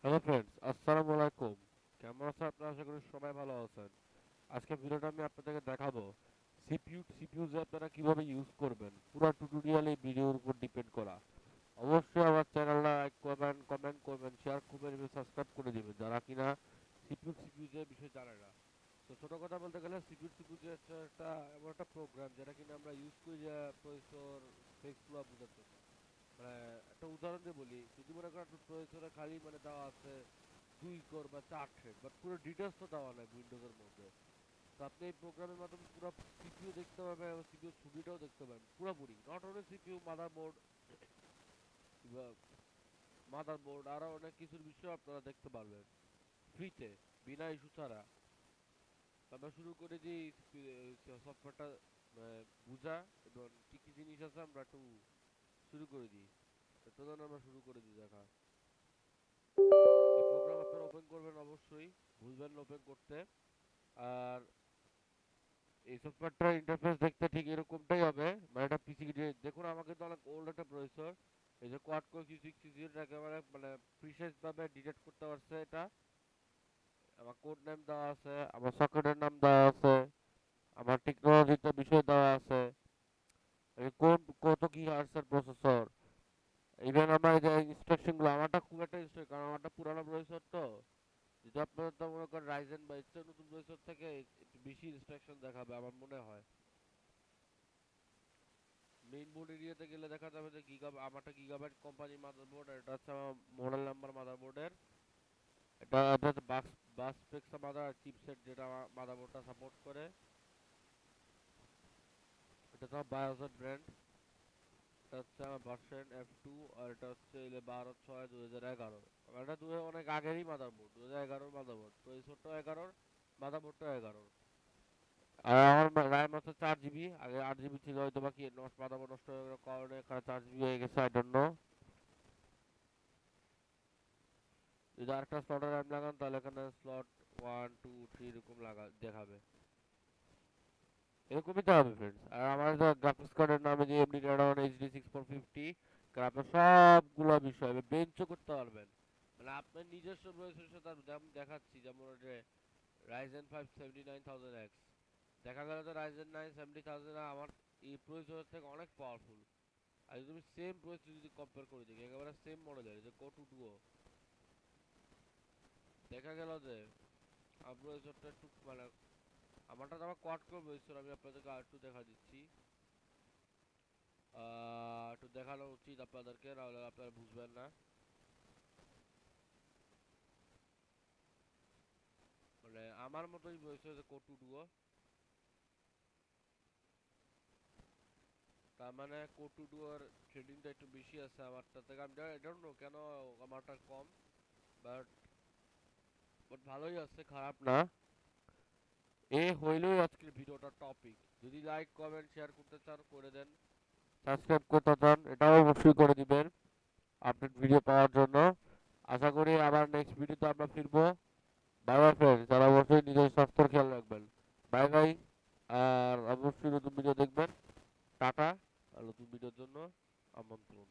Hello friends, আসসালামু আলাইকুম। কেমন আছেন আপনারা? আশা করি সবাই ভালো আছেন। আজকে ভিডিওটা আমি আপনাদেরকে দেখাবো সিপিইউ যে আপনারা কিভাবে ইউজ করবেন। পুরো টিউটোরিয়াল এই ভিডিওর উপর ডিপেন্ড করা। অবশ্যই আমার চ্যানেলটা লাইক করবেন, কমেন্ট করবেন, শেয়ার করবেন এবং সাবস্ক্রাইব করে দিবেন যারা কিনা সিপিইউ যে বিষয়ে জানে না। তো ছোট কথা বলতে গেলে সিপিইউ যে হচ্ছে একটা এমন একটা প্রোগ্রাম যেটা কিনা আমরা ইউজ করি যে প্রসেসর স্পেসগুলো বোঝার জন্য। মানে একটা উদাহরণ দিয়ে বলি, যদি মনে করেন আপনার প্রসেসরে খালি মানে দেওয়া আছে 2 কোর বা 4 থ্রেড, বাট পুরো ডিটেলস তো দেওয়া নাই উইন্ডোজের মধ্যে। তো আপনি এই প্রোগ্রামের মাধ্যমে পুরো সিপিইউ দেখতে পাবেন এবং সিপিইউ ছবিটাও দেখতে পাবেন পুরোপুরি, নট অনলি সিপিইউ, মাদারবোর্ড আরো অনেক কিছুর বিষয় আপনারা দেখতে পারবেন ফ্রিতে, বিনা ইস্যু ছাড়া। তো আমরা শুরু করে দিই সফটওয়্যারটা বুঝা এবং কি কি জিনিস আছে আমরা একটু শুরু করে দিই। তো ধরুন আমরা শুরু করে দিই দেখা। এই প্রোগ্রাম আপনারা ওপেন করবেন, অবশ্যই ভুলবেন না ওপেন করতে। আর এই সফটওয়্যারটার ইন্টারফেস দেখতে ঠিক এরকমটাই হবে। মানে এটা পিসি, দেখুন আমাকে তো অনেক ওল্ড একটা প্রসেসর। এই যে কোয়াড কোর Q660 একেবারে মানে প্রিসাইজ ভাবে ডিটেক্ট করতে পারছে এটা। আমার কোড নেম দেওয়া আছে, আমার সকেটের নাম দেওয়া আছে, আমার টেকনোলজিটা বিষয় দেওয়া আছে, এই কোন কত কি হার্টসের প্রসেসর। ইভেন আমার এই যে ইনস্ট্রাকশন গুলো, আমারটা খুব একটা ইনস্ট্রাকশন, কারণ আমারটা পুরানো প্রসেসর তো। যদি আপনার তো মনে করেন রাইজেন বা এর নতুন প্রসেসর থেকে একটু বেশি ইনস্ট্রাকশন দেখাবে আমার মনে হয়। মেইন বোর্ড এরিয়াতে গেলে দেখা যাবে যে আমারটা গিগাবাইট কোম্পানি মাদারবোর্ড, আর এটা হচ্ছে আমার মডেল নাম্বার মাদারবোর্ডের। এটা হচ্ছে বাস স্পেক্সা মাদার চিপসেট, যেটা মাদারবোর্ডটা সাপোর্ট করে। এটা তো বায়োসের ব্র্যান্ড। এটা হচ্ছে আমার ভার্সন F2, আর এটা হচ্ছে 12/6/2011। এটা অনেক আগেরই মাদারবোর্ড, 2011 মাদারবোর্ড, প্রসেসরটাও 11, মাদারবোর্ডটাও 11। আর আমার র্যাম আছে 4 জিবি, আগে 8 জিবি ছিল, হয়তো বাকি মাদারবোর্ড নষ্ট হয়ে যাওয়ার কারণে এখানে 4 জিবি হয়ে গেছে, আই ডোন্ট নো। যদি আরেকটা স্লটের র্যাম লাগান তাহলে এখানে স্লট 1 2 3 এরকম দেখাবে। এরকমই তো হবে ফ্রেন্ডস। আর আমার যে গ্রাফিক্স কার্ডের নামে যে এমডি Radeon HD 6450, আপনার সবগুলো বিষয় বেঞ্চও করতে পারবেন। মানে আপনার নিজস্ব প্রসেসরের সাথে যেমন দেখাচ্ছি, যেমন Ryzen 5 7900X, দেখা গেল যে Ryzen 9 70,000 আমার এই প্রসেসর থেকে অনেক পাওয়ারফুল। আর যদি তুমি সেম প্রসেসর যদি কম্পেয়ার করে দেখি, একেবারে সেম মডেলের যে Core 2 Duo, দেখা গেল যে আমার প্রসেসরটা একটু মানে আমারটা তো আমার কোয়াড কোর প্রসেসর, আমি আপনাদেরকে আরেকটু দেখা দিচ্ছি। একটু দেখানো উচিত আপনাদেরকে, নাহলে আপনারা বুঝবেন না। মানে আমার মতোই প্রসেসর যে Core 2 Duo, তার মানে Core 2 Duo এর ট্রেডিংটা একটু বেশি আছে আমারটা থেকে। আমি আই ডোন্ট নো কেন আমারটা কম, বাট ভালোই আছে, খারাপ না। এ হইলই আজকের ভিডিওটার টপিক। যদি লাইক কমেন্ট শেয়ার করতে চান করে দেন, সাবস্ক্রাইব করতে চান এটাও অবশ্যই করে দিবেন আপডেট ভিডিও পাওয়ার জন্য। আশা করি আবার নেক্সট ভিডিওতে আমরা ফিরবো। বাই বাই ফ্রেন্ডস, যারা অবশ্যই নিজের স্বাস্থ্যের খেয়াল রাখবেন। Bye bye. আর অবশ্যই নতুন ভিডিও দেখবেন। টাটা। আর নতুন ভিডিওর জন্য আমন্ত্রণ।